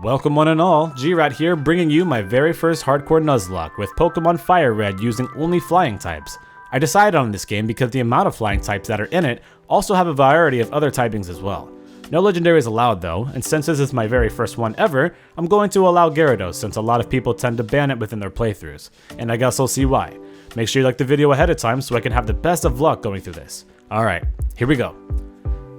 Welcome one and all, G-Rat here bringing you my very first Hardcore Nuzlocke with Pokemon FireRed using only flying types. I decided on this game because the amount of flying types that are in it also have a variety of other typings as well. No legendaries allowed though, and since this is my very first one ever, I'm going to allow Garrett since a lot of people tend to ban it within their playthroughs, and I guess I'll see why. Make sure you like the video ahead of time so I can have the best of luck going through this. Alright, here we go.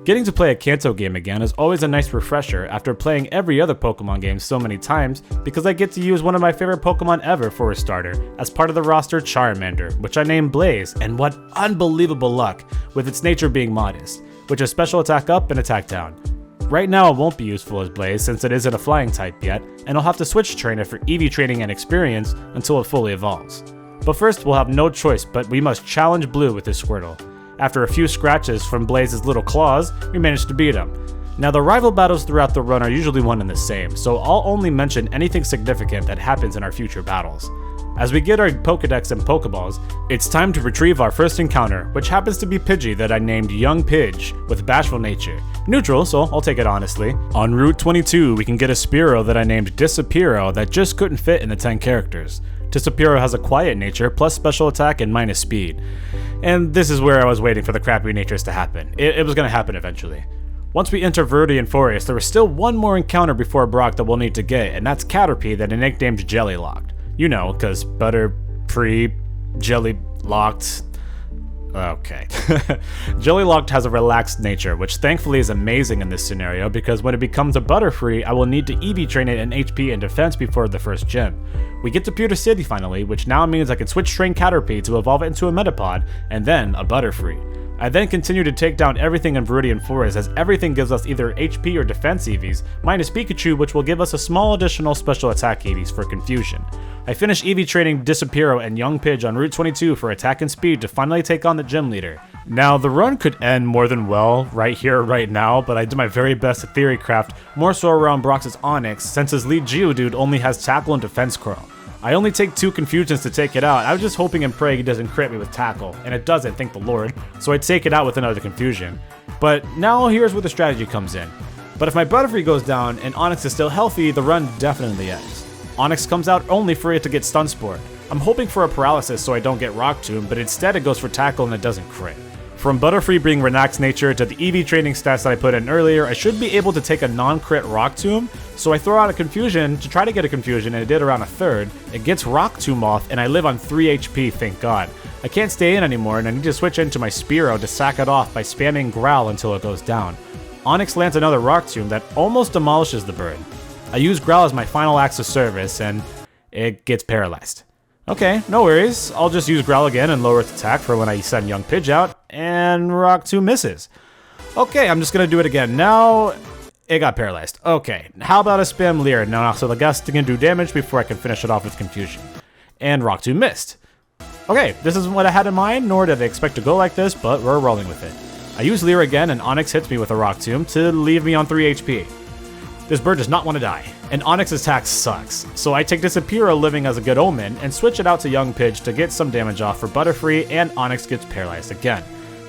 Getting to play a Kanto game again is always a nice refresher after playing every other Pokemon game so many times because I get to use one of my favorite Pokemon ever for a starter as part of the roster Charmander, which I named Blaze, and what unbelievable luck with its nature being modest, which is special attack up and attack down. Right now it won't be useful as Blaze since it isn't a flying type yet, and I'll have to switch train it for EV training and experience until it fully evolves. But first we'll have no choice but we must challenge Blue with this Squirtle. After a few scratches from Blaze's little claws, we managed to beat him. Now the rival battles throughout the run are usually one and the same, so I'll only mention anything significant that happens in our future battles. As we get our Pokedex and Pokeballs, it's time to retrieve our first encounter, which happens to be Pidgey that I named Young Pidge, with bashful nature. Neutral, so I'll take it honestly. En route 22, we can get a Spearow that I named Disappearo that just couldn't fit in the 10 characters. Disappearo has a quiet nature, plus special attack and minus speed. And this is where I was waiting for the crappy natures to happen. It was gonna happen eventually. Once we enter Viridian Forest, there is still one more encounter before Brock that we'll need to get, and that's Caterpie that I nicknamed Jellylocked. You know, cause butter, free, jelly locked. Okay. Jellylocked has a relaxed nature, which thankfully is amazing in this scenario because when it becomes a Butterfree, I will need to EV train it in HP and defense before the first gym. We get to Pewter City finally, which now means I can switch train Caterpie to evolve it into a Metapod, and then a Butterfree. I then continue to take down everything in Viridian Forest as everything gives us either HP or defense EVs, minus Pikachu which will give us a small additional special attack EVs for confusion. I finish EV training Disappearo and Young Pidge on Route 22 for attack and speed to finally take on the gym leader. Now the run could end more than well right here right now, but I did my very best to theory craft more so around Brock's Onix since his lead Geodude only has tackle and defense curl. I only take 2 confusions to take it out. I was just hoping and praying he doesn't crit me with tackle, and it doesn't, thank the Lord, so I take it out with another confusion. But now here's where the strategy comes in. But if my Butterfree goes down and Onix is still healthy, the run definitely ends. Onix comes out only for it to get Stun Spore. I'm hoping for a paralysis so I don't get Rock Tomb, but instead it goes for tackle and it doesn't crit. From Butterfree being relaxed nature to the EV training stats that I put in earlier, I should be able to take a non-crit Rock Tomb, so I throw out a confusion to try to get a confusion and it did around a third. It gets Rock Tomb off and I live on 3 HP, thank god. I can't stay in anymore and I need to switch into my Spearow to sack it off by spamming Growl until it goes down. Onix lands another Rock Tomb that almost demolishes the bird. I use Growl as my final acts of service and it gets paralyzed. Okay, no worries. I'll just use Growl again and lower its attack for when I send Young Pidge out, and Rock 2 misses. Okay, I'm just gonna do it again. Now, it got paralyzed. Okay, how about a spam Leer now so the gust can do damage before I can finish it off with confusion. And Rock 2 missed. Okay, this isn't what I had in mind, nor did I expect to go like this, but we're rolling with it. I use Leer again, and Onix hits me with a Rock Tomb to leave me on 3 HP. This bird does not want to die, and Onix's attack sucks, so I take Disappearo living as a good omen and switch it out to Young Pidge to get some damage off for Butterfree, and Onix gets paralyzed again.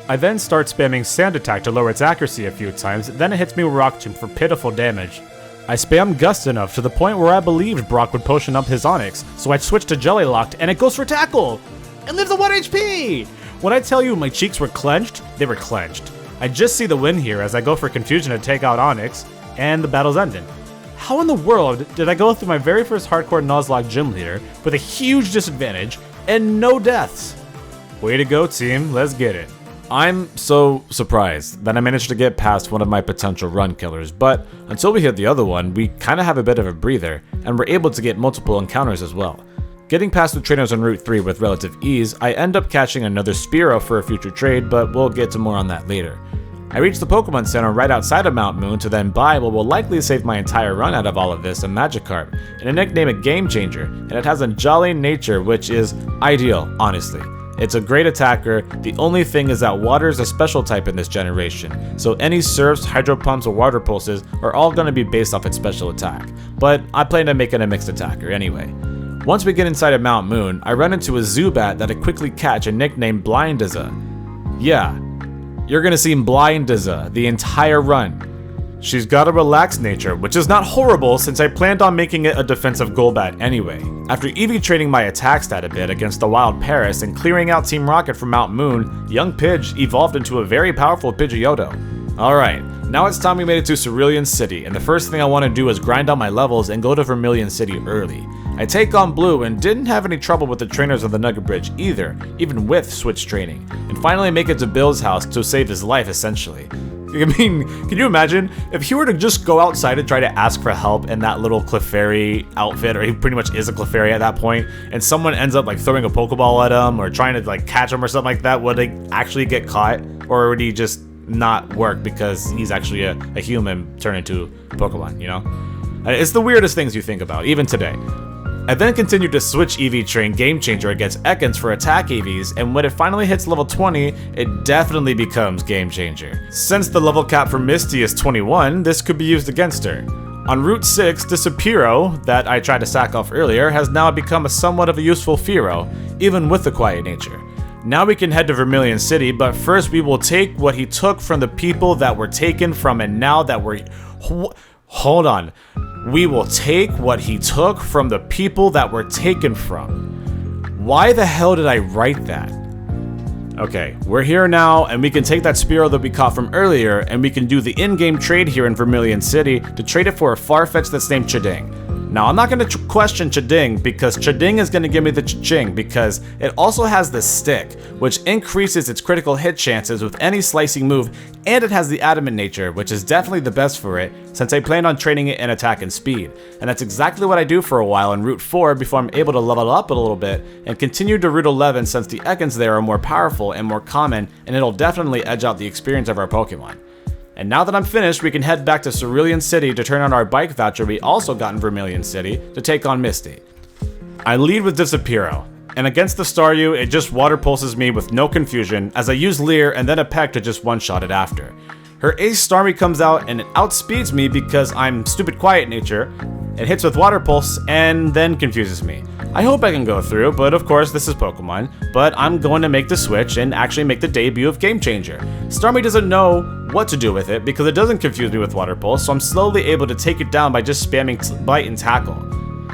I then start spamming Sand Attack to lower its accuracy a few times, then it hits me with Rock Tomb for pitiful damage. I spam Gust enough to the point where I believed Brock would potion up his Onix, so I switch to Jellylocked and it goes for Tackle! It lives at 1 HP! When I tell you my cheeks were clenched, they were clenched. I just see the win here as I go for Confusion to take out Onix, and the battle's ended. How in the world did I go through my very first Hardcore Nuzlocke gym leader with a huge disadvantage and no deaths? Way to go, team, let's get it. I'm so surprised that I managed to get past one of my potential run killers, but until we hit the other one, we kinda have a bit of a breather, and we're able to get multiple encounters as well. Getting past the trainers on Route 3 with relative ease, I end up catching another Spearow for a future trade, but we'll get to more on that later. I reach the Pokemon Center right outside of Mount Moon to then buy what will likely save my entire run out of all of this, a Magikarp, and I nickname it Game Changer, and it has a jolly nature which is ideal, honestly. It's a great attacker, the only thing is that water is a special type in this generation, so any Surfs, Hydro Pumps, or Water Pulses are all going to be based off its special attack, but I plan to make it a mixed attacker anyway. Once we get inside of Mount Moon, I run into a Zubat that I quickly catch and nickname Blindaza. Yeah. You're gonna see Blindaza the entire run. She's got a relaxed nature, which is not horrible since I planned on making it a defensive Golbat anyway. After EV trading my attack stat a bit against the Wild Paris and clearing out Team Rocket from Mount Moon, young Pidge evolved into a very powerful Pidgeotto. Alright, now it's time we made it to Cerulean City, and the first thing I want to do is grind out my levels and go to Vermilion City early. I take on Blue and didn't have any trouble with the trainers on the Nugget Bridge either, even with switch training, and finally make it to Bill's house to save his life essentially. I mean, can you imagine if he were to just go outside and try to ask for help in that little Clefairy outfit, or he pretty much is a Clefairy at that point, and someone ends up like throwing a Pokeball at him or trying to like catch him or something like that, would he actually get caught, or would he just not work because he's actually a human turned into Pokemon, you know? It's the weirdest things you think about, even today. I then continued to switch EV train Game Changer against Ekans for attack EVs, and when it finally hits level 20, it definitely becomes Game Changer. Since the level cap for Misty is 21, this could be used against her. On Route 6, Disapiro, that I tried to sack off earlier, has now become somewhat of a useful Fearow, even with the quiet nature. Now we can head to Vermilion City, but first we will take what he took from the people that were taken from, and now that we're... Hold on. We will take what he took from the people that were taken from. Why the hell did I write that? Okay, we're here now, and we can take that Spearow that we caught from earlier, and we can do the in-game trade here in Vermilion City to trade it for a Farfetch'd that's named Chiding. Now, I'm not going to question Chiding because Chiding is going to give me the Ching because it also has the stick, which increases its critical hit chances with any slicing move, and it has the adamant nature, which is definitely the best for it since I planned on training it in attack and speed. And that's exactly what I do for a while in Route 4 before I'm able to level up a little bit and continue to Route 11 since the Ekans there are more powerful and more common, and it'll definitely edge out the experience of our Pokemon. And now that I'm finished, we can head back to Cerulean City to turn on our bike voucher we also got in Vermilion City to take on Misty. I lead with Disapiro, and against the Staryu, it just water pulses me with no confusion as I use Leer and then a Peck to just one-shot it after. Her Ace Starmie comes out and it outspeeds me because I'm stupid quiet nature. It hits with Water Pulse and then confuses me. I hope I can go through, but of course this is Pokemon, but I'm going to make the switch and actually make the debut of Game Changer. Starmie doesn't know what to do with it because it doesn't confuse me with Water Pulse, so I'm slowly able to take it down by just spamming Bite and Tackle.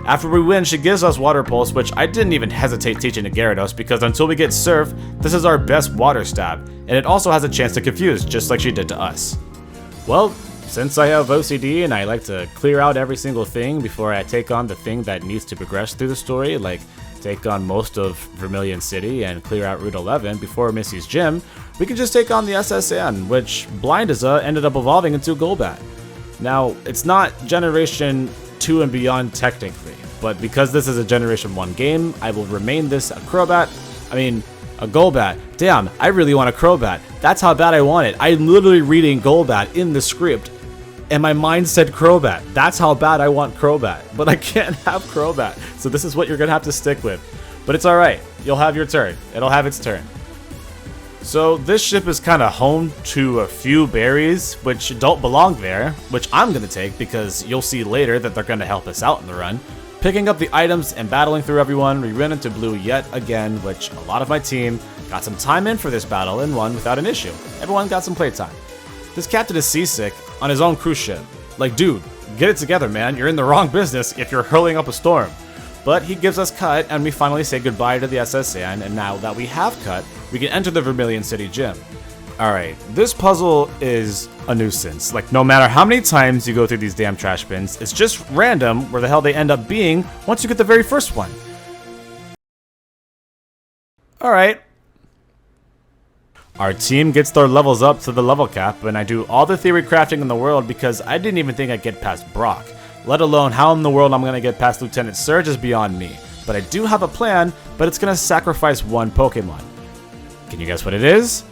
After we win, she gives us Water Pulse, which I didn't even hesitate teaching to Gyarados because until we get Surf, this is our best Water Stab, and it also has a chance to confuse, just like she did to us. Well, since I have OCD and I like to clear out every single thing before I take on the thing that needs to progress through the story, like take on most of Vermilion City and clear out Route 11 before Missy's gym, we can just take on the SSN, which Blindaza ended up evolving into Golbat. Now, it's not Generation 2 and beyond technically, but because this is a Generation 1 game, I will remain this a Golbat. Damn, I really want a Crobat. That's how bad I want it. I'm literally reading Golbat in the script, and my mind said Crobat. That's how bad I want Crobat, but I can't have Crobat, so this is what you're gonna have to stick with. But it's alright, you'll have your turn. It'll have its turn. So this ship is kind of home to a few berries, which don't belong there, which I'm gonna take because you'll see later that they're gonna help us out in the run. Picking up the items and battling through everyone, we ran into Blue yet again, which a lot of my team got some time in for this battle and won without an issue. Everyone got some playtime. This captain is seasick on his own cruise ship. Like, dude, get it together, man. You're in the wrong business if you're hurling up a storm. But he gives us Cut, and we finally say goodbye to the SSN, and now that we have Cut, we can enter the Vermilion City gym. Alright, this puzzle is a nuisance. Like, no matter how many times you go through these damn trash bins, it's just random where the hell they end up being once you get the very first one. Alright. Our team gets their levels up to the level cap, and I do all the theory crafting in the world because I didn't even think I'd get past Brock. Let alone how in the world I'm going to get past Lieutenant Surge is beyond me. But I do have a plan, but it's going to sacrifice one Pokemon. Can you guess what it is?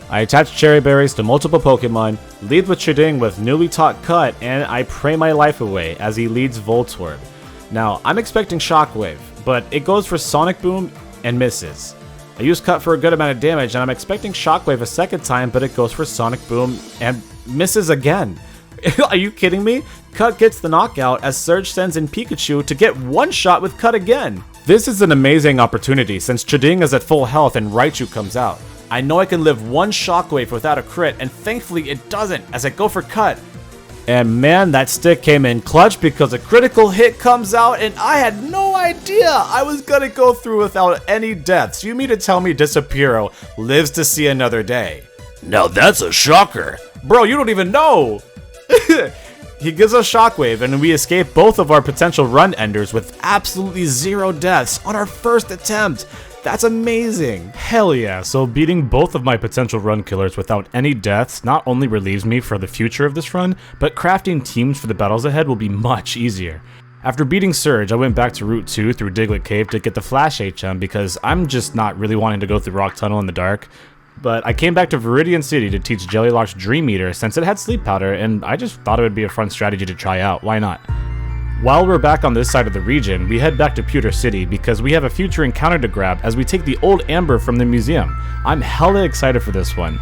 I attach cherry berries to multiple Pokemon, lead with Chiding with newly taught Cut, and I pray my life away as he leads Voltorb. Now, I'm expecting Shockwave, but it goes for Sonic Boom and misses. I use Cut for a good amount of damage, and I'm expecting Shockwave a second time, but it goes for Sonic Boom and misses again. Are you kidding me? Cut gets the knockout as Surge sends in Pikachu to get one shot with Cut again. This is an amazing opportunity since Chiding is at full health and Raichu comes out. I know I can live one Shockwave without a crit, and thankfully it doesn't as I go for Cut. And man, that stick came in clutch because a critical hit comes out and I had no idea I was gonna go through without any deaths. You mean to tell me Disapiro lives to see another day? Now that's a shocker. Bro, you don't even know. He gives us Shockwave and we escape both of our potential run enders with absolutely 0 deaths on our first attempt. That's amazing. Hell yeah. So beating both of my potential run killers without any deaths not only relieves me for the future of this run, but crafting teams for the battles ahead will be much easier. After beating Surge, I went back to Route 2 through Diglett Cave to get the Flash HM because I'm just not really wanting to go through Rock Tunnel in the dark. But I came back to Viridian City to teach Jellylocke's Dream Eater since it had Sleep Powder and I just thought it would be a fun strategy to try out, why not? While we're back on this side of the region, we head back to Pewter City because we have a future encounter to grab as we take the old Amber from the museum. I'm hella excited for this one.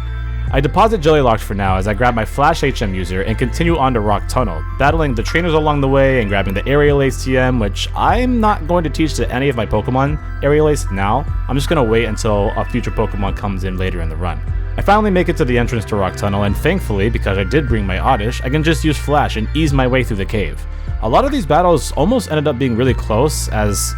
I deposit Jellylocke for now as I grab my Flash HM user and continue on to Rock Tunnel, battling the trainers along the way and grabbing the Aerial Ace TM, which I'm not going to teach to any of my Pokemon Aerial Ace now. I'm just going to wait until a future Pokemon comes in later in the run. I finally make it to the entrance to Rock Tunnel and thankfully, because I did bring my Oddish, I can just use Flash and ease my way through the cave. A lot of these battles almost ended up being really close as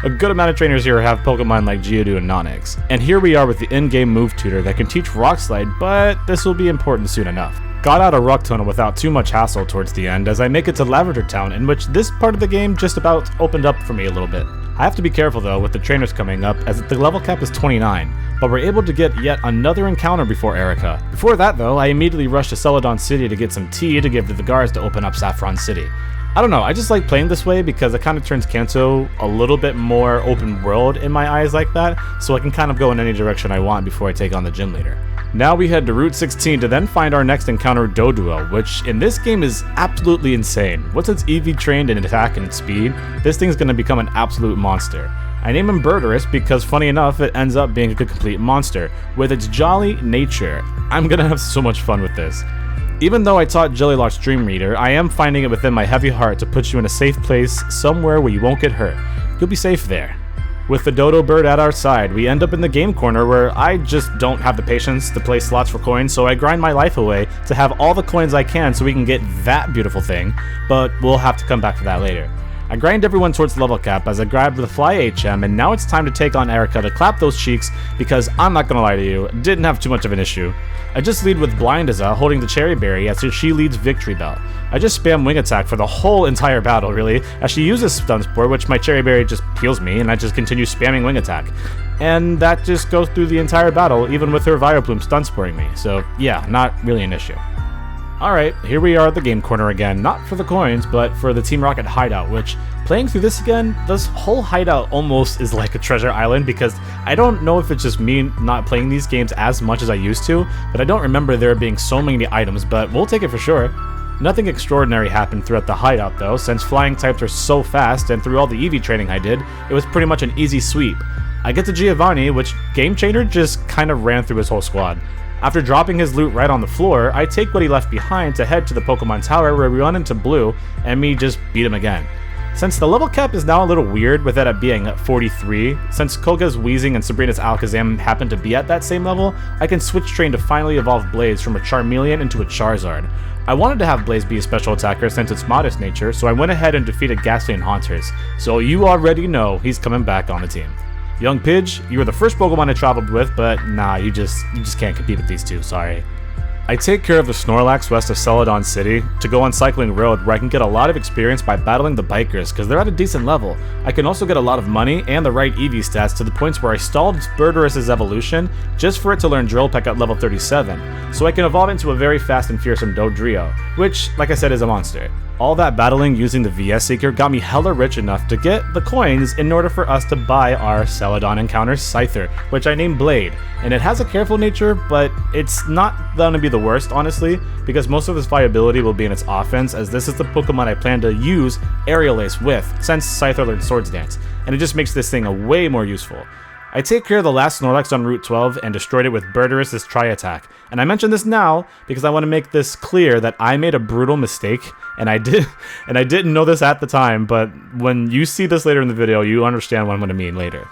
a good amount of trainers here have Pokemon like Geodude and Nonix. And here we are with the in-game move tutor that can teach Rock Slide, but this will be important soon enough. Got out of Rock Tunnel without too much hassle towards the end as I make it to Lavender Town, in which this part of the game just about opened up for me a little bit. I have to be careful though with the trainers coming up as the level cap is 29, but we're able to get yet another encounter before Erica. Before that though, I immediately rush to Celadon City to get some tea to give to the guards to open up Saffron City. I don't know, I just like playing this way because it kind of turns Kanto a little bit more open world in my eyes like that, so I can kind of go in any direction I want before I take on the gym leader. Now we head to Route 16 to then find our next encounter, Doduo, which in this game is absolutely insane. Once it's EV trained in attack and speed, this thing's going to become an absolute monster. I name him Birdurus because funny enough it ends up being a complete monster, with its jolly nature. I'm gonna have so much fun with this. Even though I taught Jellylocke's Dream Reader, I am finding it within my heavy heart to put you in a safe place, somewhere where you won't get hurt. You'll be safe there. With the Dodo Bird at our side, we end up in the game corner where I just don't have the patience to play slots for coins, so I grind my life away to have all the coins I can so we can get that beautiful thing, but we'll have to come back to that later. I grind everyone towards level cap as I grab the Fly HM, and now it's time to take on Erica to clap those cheeks because I'm not gonna lie to you, didn't have too much of an issue. I just lead with Blindaza holding the Cherry Berry as she leads Victory Bell. I just spam Wing Attack for the whole entire battle really, as she uses Stun Spore, which my Cherry Berry just peels me, and I just continue spamming Wing Attack. And that just goes through the entire battle, even with her Vileplume Stun Sporing me, so yeah, not really an issue. Alright, here we are at the game corner again, not for the coins, but for the Team Rocket hideout, which, playing through this again, this whole hideout almost is like a treasure island because I don't know if it's just me not playing these games as much as I used to, but I don't remember there being so many items, but we'll take it for sure. Nothing extraordinary happened throughout the hideout though, since flying types are so fast and through all the EV training I did, it was pretty much an easy sweep. I get to Giovanni, which Game Changer just kind of ran through his whole squad. After dropping his loot right on the floor, I take what he left behind to head to the Pokemon Tower where we run into Blue, and me just beat him again. Since the level cap is now a little weird with it at being at 43, since Koga's Weezing and Sabrina's Alakazam happen to be at that same level, I can switch train to finally evolve Blaze from a Charmeleon into a Charizard. I wanted to have Blaze be a special attacker since its modest nature, so I went ahead and defeated Gastly and Haunters, so you already know he's coming back on the team. Young Pidge, you were the first Pokemon I traveled with, but nah, you just can't compete with these two, sorry. I take care of the Snorlax west of Celadon City to go on Cycling Road where I can get a lot of experience by battling the bikers because they're at a decent level. I can also get a lot of money and the right EV stats to the points where I stalled Birdurus' evolution just for it to learn Drill Peck at level 37, so I can evolve into a very fast and fearsome Dodrio, which, like I said, is a monster. All that battling using the VS Seeker got me hella rich enough to get the coins in order for us to buy our Celadon Encounter Scyther, which I named Blade, and it has a careful nature, but it's not gonna be the worst, honestly, because most of its viability will be in its offense, as this is the Pokemon I plan to use Aerial Ace with, since Scyther learned Swords Dance, and it just makes this thing a way more useful. I take care of the last Snorlax on Route 12 and destroyed it with Birdurus' Tri-Attack. And I mention this now because I want to make this clear that I made a brutal mistake, and I didn't know this at the time, but when you see this later in the video, you understand what I'm going to mean later.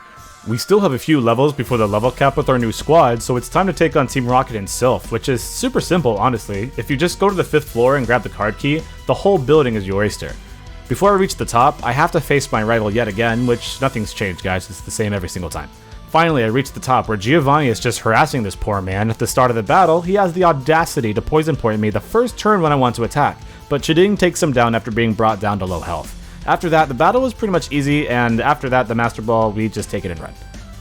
We still have a few levels before the level cap with our new squad, so it's time to take on Team Rocket and Sylph, which is super simple, honestly. If you just go to the 5th floor and grab the card key, the whole building is your oyster. Before I reach the top, I have to face my rival yet again, which nothing's changed, guys. It's the same every single time. Finally, I reach the top, where Giovanni is just harassing this poor man. At the start of the battle, he has the audacity to poison point me the first turn when I want to attack, but Chiding takes him down after being brought down to low health. After that, the battle was pretty much easy, and after that, the Master Ball, we just take it and run.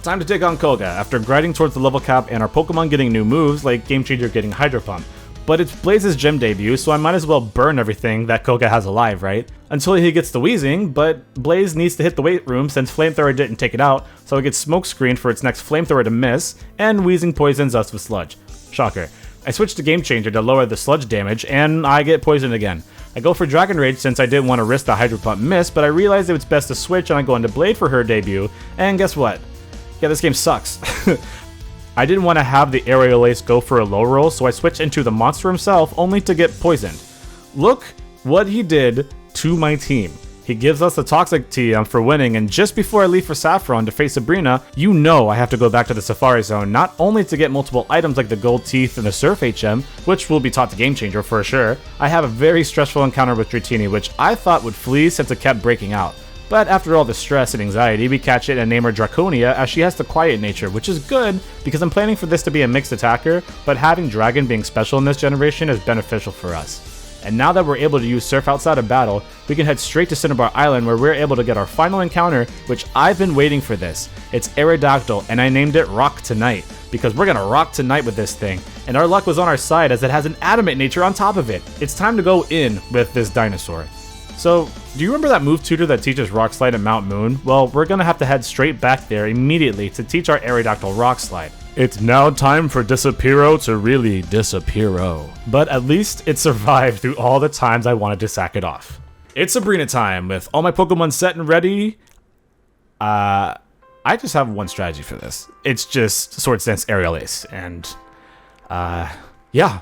Time to take on Koga, after grinding towards the level cap and our Pokemon getting new moves, like Game Changer getting Hydro Pump. But it's Blaze's gym debut, so I might as well burn everything that Koga has alive, right? Until he gets the Wheezing, but Blaze needs to hit the weight room since Flamethrower didn't take it out, so it gets smoke screened for its next Flamethrower to miss, and Wheezing poisons us with Sludge. Shocker. I switch to Game Changer to lower the Sludge damage, and I get poisoned again. I go for Dragon Rage since I didn't want to risk the Hydro Pump miss, but I realized it was best to switch and I go into Blade for her debut, and guess what? Yeah, this game sucks. I didn't want to have the Aerial Ace go for a low roll, so I switched into the monster himself, only to get poisoned. Look what he did to my team. He gives us the Toxic TM for winning, and just before I leave for Saffron to face Sabrina, you know I have to go back to the Safari Zone, not only to get multiple items like the Gold Teeth and the Surf HM, which will be taught to Game Changer for sure. I have a very stressful encounter with Dratini, which I thought would flee since it kept breaking out. But after all the stress and anxiety, we catch it and name her Draconia, as she has the quiet nature, which is good because I'm planning for this to be a mixed attacker, but having Dragon being special in this generation is beneficial for us. And now that we're able to use Surf outside of battle, we can head straight to Cinnabar Island where we're able to get our final encounter, which I've been waiting for this. It's Aerodactyl, and I named it Rock Tonight, because we're gonna rock tonight with this thing, and our luck was on our side as it has an adamant nature on top of it. It's time to go in with this dinosaur. So, do you remember that move tutor that teaches Rock Slide at Mount Moon? Well, we're gonna have to head straight back there immediately to teach our Aerodactyl Rock Slide. It's now time for Disappearo to really Disappearo. But at least it survived through all the times I wanted to sack it off. It's Sabrina time, with all my Pokemon set and ready. I just have one strategy for this. It's just Swords Dance Aerial Ace, and yeah.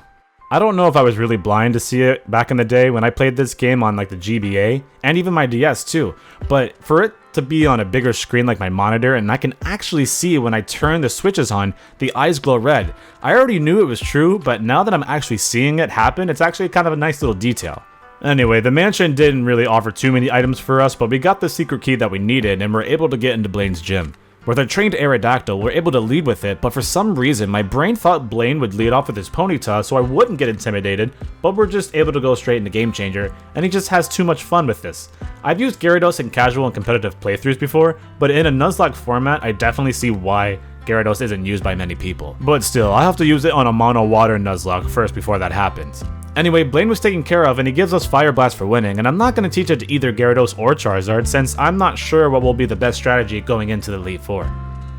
I don't know if I was really blind to see it back in the day when I played this game on like the GBA, and even my DS too, but for it to be on a bigger screen like my monitor and I can actually see when I turn the switches on, the eyes glow red. I already knew it was true, but now that I'm actually seeing it happen, it's actually kind of a nice little detail. Anyway, the mansion didn't really offer too many items for us, but we got the secret key that we needed and were able to get into Blaine's gym. With our trained Aerodactyl, we're able to lead with it, but for some reason, my brain thought Blaine would lead off with his Ponyta so I wouldn't get intimidated, but we're just able to go straight into Game Changer, and he just has too much fun with this. I've used Gyarados in casual and competitive playthroughs before, but in a Nuzlocke format, I definitely see why Gyarados isn't used by many people. But still, I have to use it on a mono water Nuzlocke first before that happens. Anyway, Blaine was taken care of and he gives us Fire Blast for winning, and I'm not going to teach it to either Gyarados or Charizard since I'm not sure what will be the best strategy going into the Elite Four.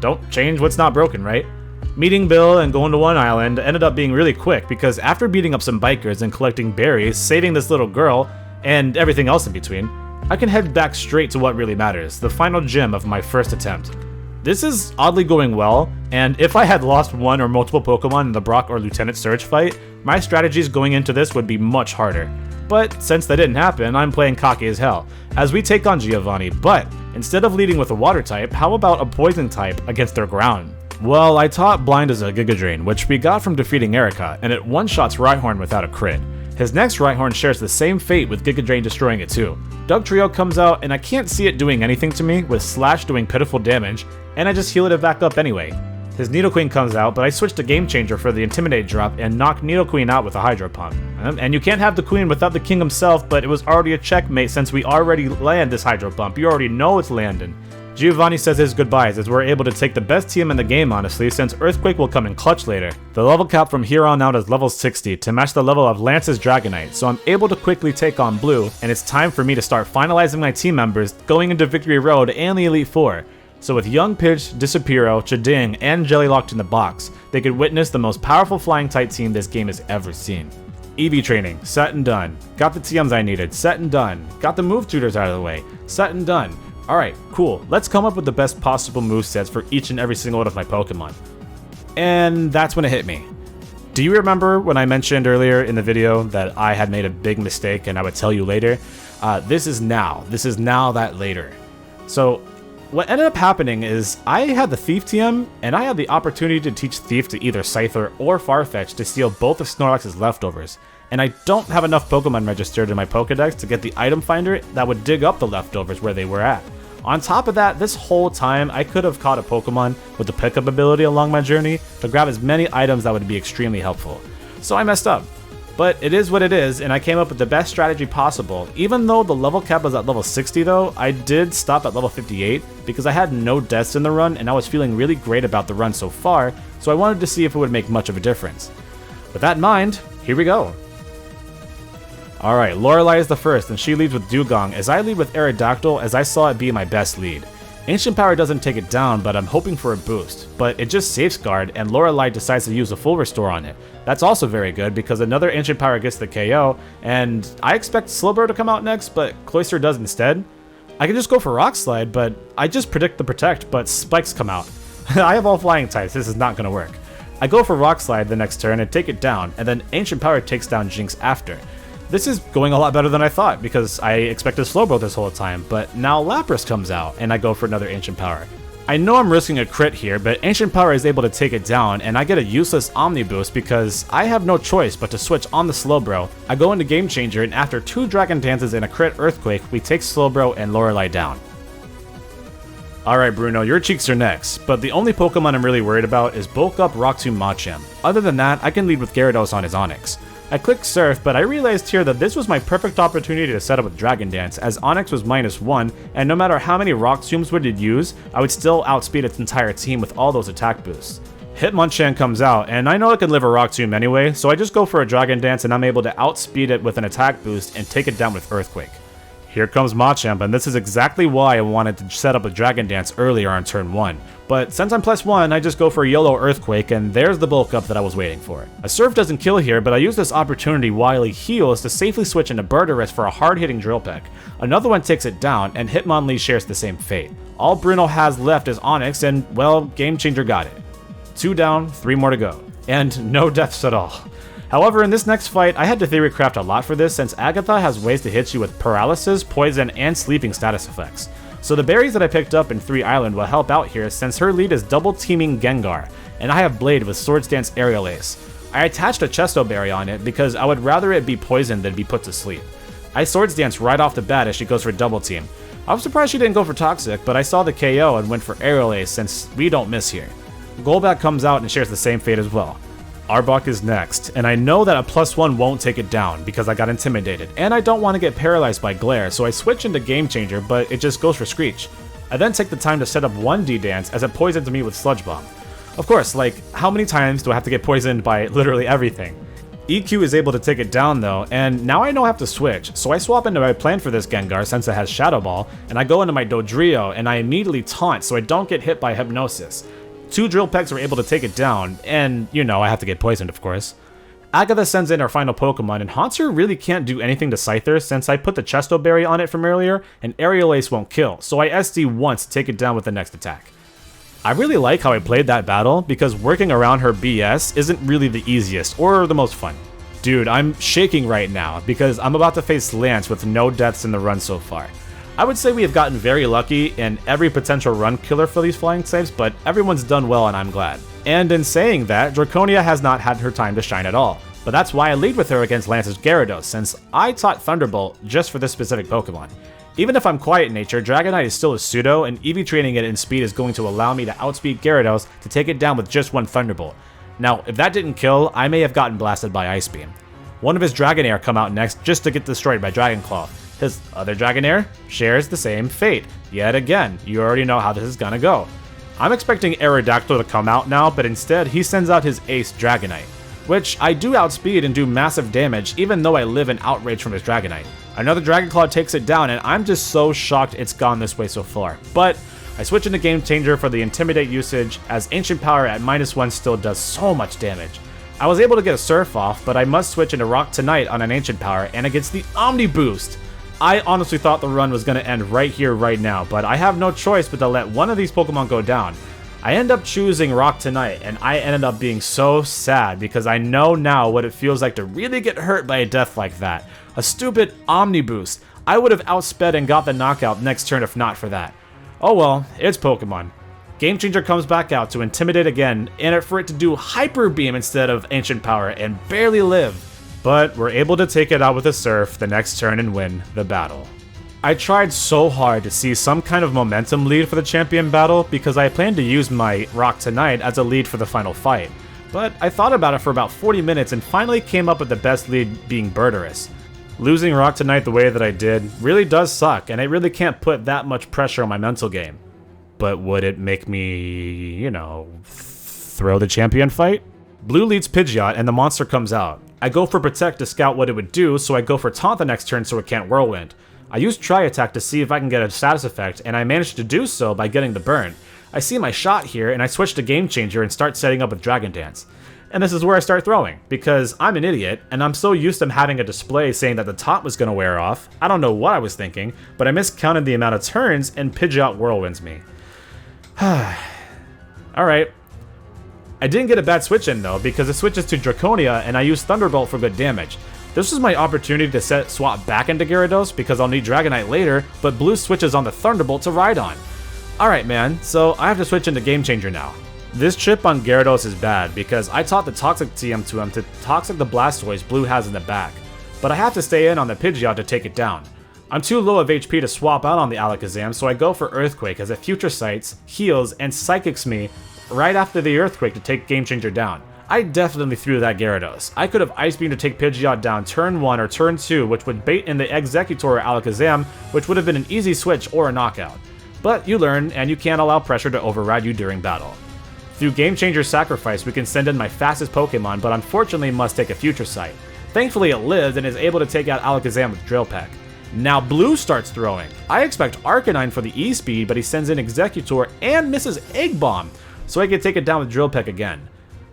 Don't change what's not broken, right? Meeting Bill and going to one island ended up being really quick because after beating up some bikers and collecting berries, saving this little girl, and everything else in between, I can head back straight to what really matters, the final gym of my first attempt. This is oddly going well, and if I had lost one or multiple Pokemon in the Brock or Lieutenant Surge fight, my strategies going into this would be much harder. But since that didn't happen, I'm playing cocky as hell, as we take on Giovanni, but instead of leading with a water type, how about a poison type against their ground? Well, I taught Blind as a Giga Drain, which we got from defeating Erica, and it one-shots Rhyhorn without a crit. His next Rhyhorn shares the same fate with Giga Drain destroying it too. Dugtrio comes out, and I can't see it doing anything to me, with Slash doing pitiful damage, and I just healed it back up anyway. His Nidoqueen comes out, but I switched to Game Changer for the Intimidate drop and knocked Nidoqueen out with a Hydro Pump. And you can't have the Queen without the King himself, but it was already a checkmate since we already land this Hydro Pump. You already know it's landing. Giovanni says his goodbyes as we're able to take the best team in the game honestly, since Earthquake will come in clutch later. The level cap from here on out is level 60 to match the level of Lance's Dragonite, so I'm able to quickly take on Blue, and it's time for me to start finalizing my team members going into Victory Road and the Elite Four. So with Young Pitch, Disappearo, Chiding, and Jelly locked in the box, they could witness the most powerful flying type team this game has ever seen. EV training, set and done. Got the TMs I needed, set and done. Got the move tutors out of the way, set and done. Alright, cool. Let's come up with the best possible movesets for each and every single one of my Pokemon. And that's when it hit me. Do you remember when I mentioned earlier in the video that I had made a big mistake and I would tell you later? This is now that later. So, what ended up happening is I had the Thief TM, and I had the opportunity to teach Thief to either Scyther or Farfetch to steal both of Snorlax's leftovers, and I don't have enough Pokemon registered in my Pokedex to get the item finder that would dig up the leftovers where they were at. On top of that, this whole time I could have caught a Pokemon with the pickup ability along my journey to grab as many items that would be extremely helpful. So I messed up. But it is what it is, and I came up with the best strategy possible. Even though the level cap was at level 60 though, I did stop at level 58 because I had no deaths in the run and I was feeling really great about the run so far, so I wanted to see if it would make much of a difference. With that in mind, here we go. Alright, Lorelei is the first, and she leads with Dugong, as I lead with Aerodactyl as I saw it be my best lead. Ancient Power doesn't take it down, but I'm hoping for a boost, but it just Safeguard, and Lorelei decides to use a full restore on it. That's also very good, because another Ancient Power gets the KO, and I expect Slowbro to come out next, but Cloyster does instead. I can just go for Rock Slide, but I just predict the Protect, but Spikes come out. I have all flying types, this is not going to work. I go for Rock Slide the next turn and take it down, and then Ancient Power takes down Jinx after. This is going a lot better than I thought, because I expected Slowbro this whole time, but now Lapras comes out, and I go for another Ancient Power. I know I'm risking a crit here, but Ancient Power is able to take it down, and I get a useless Omni Boost because I have no choice but to switch on the Slowbro. I go into Game Changer, and after 2 Dragon Dances and a crit Earthquake, we take Slowbro and Lorelei down. Alright Bruno, your cheeks are next, but the only Pokemon I'm really worried about is Bulk Up Rock Tomb Machamp. Other than that, I can lead with Gyarados on his Onix. I clicked Surf, but I realized here that this was my perfect opportunity to set up with Dragon Dance, as Onix was -1, and no matter how many Rock Tombs we did use, I would still outspeed its entire team with all those attack boosts. Hitmonchan comes out, and I know it can live a Rock Tomb anyway, so I just go for a Dragon Dance and I'm able to outspeed it with an attack boost and take it down with Earthquake. Here comes Machamp, and this is exactly why I wanted to set up a Dragon Dance earlier on turn 1. But since I'm +1, I just go for a YOLO Earthquake, and there's the bulk up that I was waiting for. A Surf doesn't kill here, but I use this opportunity while he heals to safely switch into Burgerus for a hard-hitting Drill Peck. Another one takes it down, and Hitmonlee shares the same fate. All Bruno has left is Onix, and well, Game Changer got it. 2 down, 3 more to go. And no deaths at all. However, in this next fight, I had to theory craft a lot for this since Agatha has ways to hit you with paralysis, poison, and sleeping status effects. So the berries that I picked up in 3 Island will help out here since her lead is double teaming Gengar, and I have Blade with Swords Dance Aerial Ace. I attached a Chesto Berry on it because I would rather it be poisoned than be put to sleep. I Swords Dance right off the bat as she goes for double team. I was surprised she didn't go for Toxic, but I saw the KO and went for Aerial Ace since we don't miss here. Golbat comes out and shares the same fate as well. Arbok is next, and I know that a +1 won't take it down because I got intimidated, and I don't want to get paralyzed by Glare, so I switch into Game Changer, but it just goes for Screech. I then take the time to set up one D-Dance as it poisons me with Sludge Bomb. Of course, like, how many times do I have to get poisoned by literally everything? EQ is able to take it down though, and now I know I have to switch, so I swap into my plan for this Gengar since it has Shadow Ball, and I go into my Dodrio, and I immediately taunt so I don't get hit by Hypnosis. 2 Drill Pecks were able to take it down, and, you know, I have to get poisoned, of course. Agatha sends in her final Pokemon, and Haunter really can't do anything to Scyther since I put the Chesto Berry on it from earlier, and Aerial Ace won't kill, so I SD once to take it down with the next attack. I really like how I played that battle, because working around her BS isn't really the easiest, or the most fun. Dude, I'm shaking right now, because I'm about to face Lance with no deaths in the run so far. I would say we have gotten very lucky in every potential run killer for these flying types, but everyone's done well and I'm glad. And in saying that, Draconia has not had her time to shine at all, but that's why I lead with her against Lance's Gyarados, since I taught Thunderbolt just for this specific Pokemon. Even if I'm quiet in nature, Dragonite is still a pseudo, and EV training it in speed is going to allow me to outspeed Gyarados to take it down with just one Thunderbolt. Now, if that didn't kill, I may have gotten blasted by Ice Beam. One of his Dragonair come out next just to get destroyed by Dragon Claw. His other Dragonair shares the same fate. Yet again, you already know how this is gonna go. I'm expecting Aerodactyl to come out now, but instead he sends out his ace Dragonite, which I do outspeed and do massive damage even though I live in Outrage from his Dragonite. Another Dragon Claw takes it down, and I'm just so shocked it's gone this way so far. But I switch into Game Changer for the Intimidate usage, as Ancient Power at -1 still does so much damage. I was able to get a Surf off, but I must switch into Rock Tonight on an Ancient Power, and it gets the Omni Boost. I honestly thought the run was going to end right here, right now, but I have no choice but to let one of these Pokemon go down. I end up choosing Rock Tonight, and I ended up being so sad because I know now what it feels like to really get hurt by a death like that. A stupid Omni Boost. I would have outsped and got the knockout next turn if not for that. Oh well, it's Pokemon. Game Changer comes back out to intimidate again, and for it to do Hyper Beam instead of Ancient Power and barely live. But we're able to take it out with a Surf the next turn and win the battle. I tried so hard to see some kind of momentum lead for the champion battle because I planned to use my Rock Tonight as a lead for the final fight. But I thought about it for about 40 minutes and finally came up with the best lead being Birdurus. Losing Rock Tonight the way that I did really does suck, and I really can't put that much pressure on my mental game. But would it make me, you know, throw the champion fight? Blue leads Pidgeot and the monster comes out. I go for Protect to scout what it would do, so I go for Taunt the next turn so it can't Whirlwind. I use Tri-Attack to see if I can get a status effect, and I managed to do so by getting the burn. I see my shot here, and I switch to Game Changer and start setting up with Dragon Dance. And this is where I start throwing, because I'm an idiot, and I'm so used to having a display saying that the top was going to wear off. I don't know what I was thinking, but I miscounted the amount of turns, and Pidgeot Whirlwinds me. Alright. I didn't get a bad switch in though, because it switches to Draconia, and I use Thunderbolt for good damage. This was my opportunity to swap back into Gyarados because I'll need Dragonite later, but Blue switches on the Thunderbolt to Rhydon. Alright man, so I have to switch into Game Changer now. This chip on Gyarados is bad because I taught the Toxic TM to him to Toxic the Blastoise Blue has in the back, but I have to stay in on the Pidgeot to take it down. I'm too low of HP to swap out on the Alakazam, so I go for Earthquake as it Future Sights, heals, and Psychics me right after the Earthquake to take Game Changer down. I definitely threw that Gyarados. I could have Ice Beam to take Pidgeot down turn 1 or turn 2, which would bait in the Executor or Alakazam, which would have been an easy switch or a knockout. But you learn, and you can't allow pressure to override you during battle. Through Game Changer's Sacrifice, we can send in my fastest Pokemon, but unfortunately must take a Future Sight. Thankfully it lived and is able to take out Alakazam with Drill Peck. Now Blue starts throwing. I expect Arcanine for the E-Speed, but he sends in Executor and misses Egg Bomb, so I can take it down with Drill Peck again.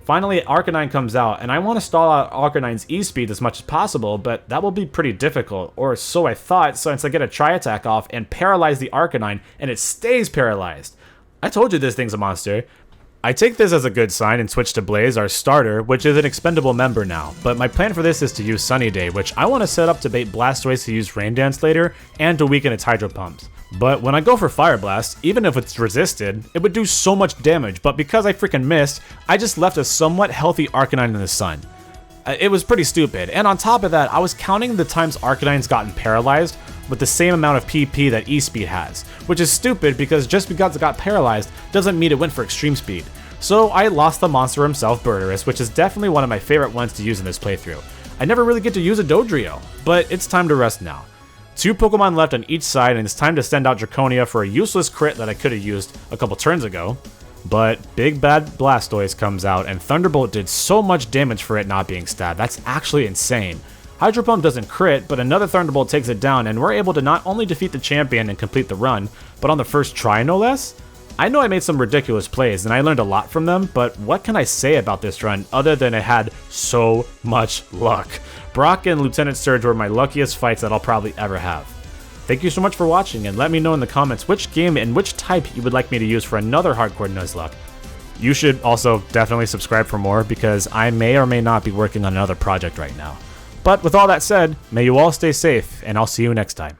Finally, Arcanine comes out, and I want to stall out Arcanine's E-Speed as much as possible, but that will be pretty difficult, or so I thought, since I get a Tri-Attack off and paralyze the Arcanine, and it stays paralyzed. I told you this thing's a monster. I take this as a good sign and switch to Blaze, our starter, which is an expendable member now, but my plan for this is to use Sunny Day, which I want to set up to bait Blastoise to use Rain Dance later, and to weaken its Hydro Pumps. But when I go for Fire Blast, even if it's resisted, it would do so much damage, but because I freaking missed, I just left a somewhat healthy Arcanine in the sun. It was pretty stupid, and on top of that, I was counting the times Arcanine's gotten paralyzed with the same amount of PP that E-Speed has, which is stupid because just because it got paralyzed doesn't mean it went for Extreme Speed. So I lost the monster himself, Birdurus, which is definitely one of my favorite ones to use in this playthrough. I never really get to use a Dodrio, but it's time to rest now. 2 Pokemon left on each side, and it's time to send out Draconia for a useless crit that I could have used a couple turns ago. But Big Bad Blastoise comes out, and Thunderbolt did so much damage for it not being stabbed. That's actually insane. Hydro Pump doesn't crit, but another Thunderbolt takes it down, and we're able to not only defeat the champion and complete the run, but on the first try no less? I know I made some ridiculous plays, and I learned a lot from them, but what can I say about this run other than it had so much luck? Brock and Lieutenant Surge were my luckiest fights that I'll probably ever have. Thank you so much for watching, and let me know in the comments which game and which type you would like me to use for another Hardcore Nuzlocke. You should also definitely subscribe for more, because I may or may not be working on another project right now. But with all that said, may you all stay safe, and I'll see you next time.